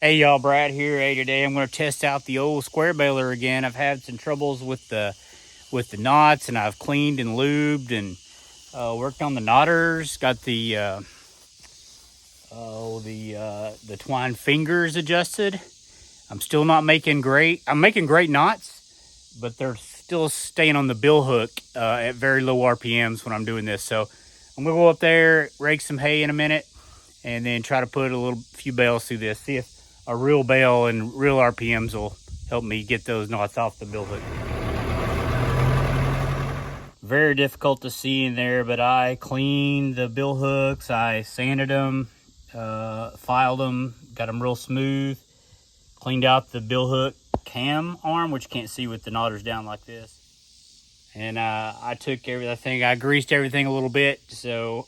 Hey y'all, Brad here. Hey, today I'm going to test out the old square baler again. I've had some troubles with the knots, and I've cleaned and lubed and worked on the knotters. Got the twine fingers adjusted. I'm still not making great. I'm making great knots, but they're still staying on the bill hook at very low RPMs when I'm doing this. So I'm gonna go up there, rake some hay in a minute, and then try to put a few bales through this. See if a real bale and real RPMs will help me get those knots off the bill hook. Very difficult to see in there, but I cleaned the bill hooks, I sanded them, filed them, got them real smooth, cleaned out the bill hook cam arm, which you can't see with the knotters down like this. And I took everything, I greased everything a little bit, so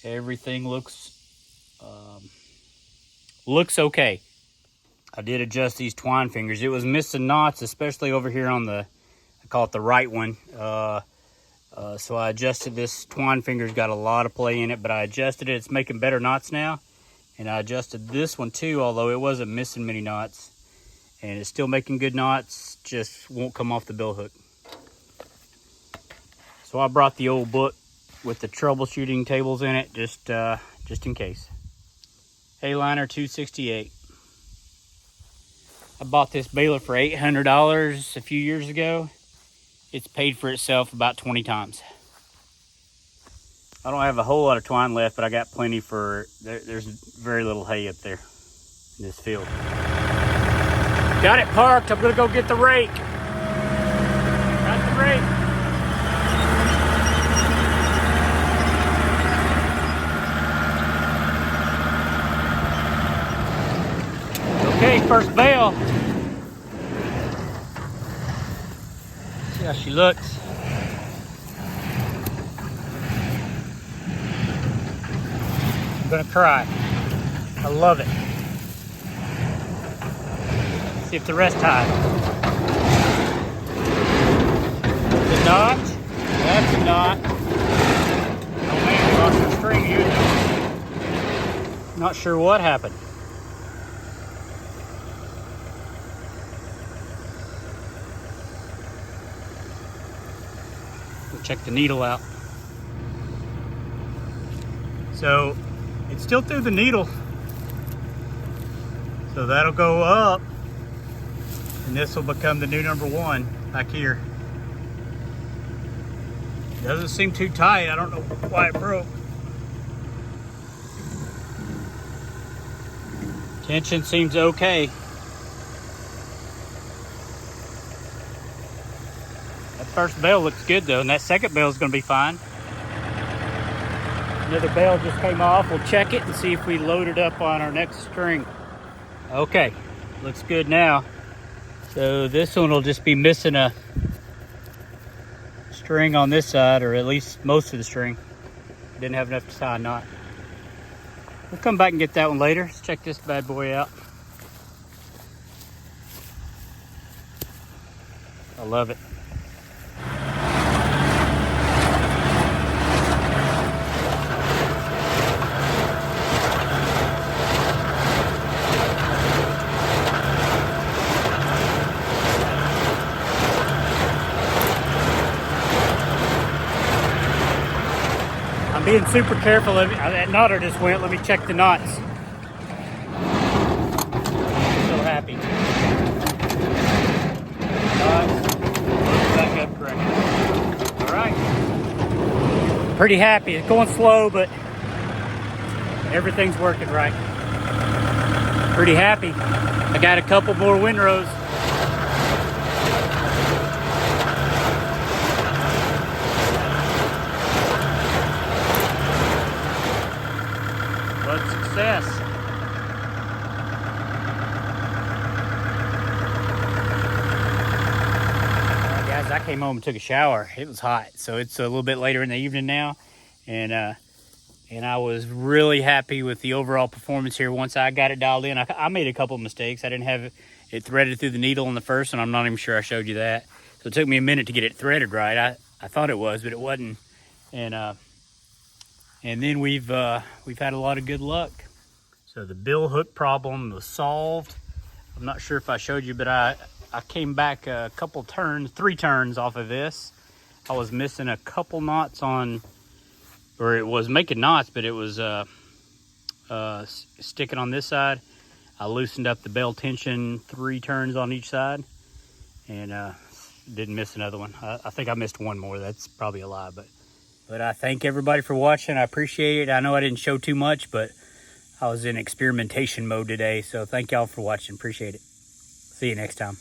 everything looks okay. I did adjust these twine fingers. It was missing knots, especially over here on the, I call it the right one. So I adjusted this twine finger's got a lot of play in it, but I adjusted it. It's making better knots now. And I adjusted this one too, although it wasn't missing many knots. And it's still making good knots, just won't come off the bill hook. So I brought the old book with the troubleshooting tables in it, just in case. Hay-liner 268. I bought this baler for $800 a few years ago. It's paid for itself about 20 times. I don't have a whole lot of twine left, but I got plenty there's very little hay up there in this field. Got it parked. I'm gonna go get the rake. Got the rake. Okay, first bale. See how she looks. I'm gonna cry. I love it. See if the rest tied. The knot. That's a knot. Oh man, we lost our string here. Not sure what happened. We'll check the needle out. So it's still through the needle. So that'll go up, and this will become the new number one back here. Doesn't seem too tight. I don't know why it broke. Tension seems okay. That first bale looks good though, and that second bale is going to be fine. Another bale just came off. We'll check it and see if we load it up on our next string. Okay, looks good now. So this one will just be missing a string on this side, or at least most of the string. Didn't have enough to tie a knot. We'll come back and get that one later. Let's check this bad boy out. I love it. I'm being super careful. That knotter just went. Let me check the knots. So happy. Knots. Back up correctly. All right. Pretty happy. It's going slow, but everything's working right. Pretty happy. I got a couple more windrows. But success. Guys, I came home and took a shower. It was hot, so it's a little bit later in the evening now, and I was really happy with the overall performance here. Once I got it dialed in, I made a couple of mistakes. I didn't have it threaded through the needle on the first one. I'm not even sure I showed you that. So it took me a minute to get it threaded right. I thought it was, but it wasn't. And then we've had a lot of good luck. So the bill hook problem was solved. I'm not sure if I showed you, but I came back a couple turns, 3 turns off of this. I was missing a couple knots on, or it was making knots, but it was sticking on this side. I loosened up the bell tension 3 turns on each side, and didn't miss another one. I think I missed one more. That's probably a lie, but I thank everybody for watching. I appreciate it. I know I didn't show too much, but I was in experimentation mode today, so thank y'all for watching. Appreciate it. See you next time.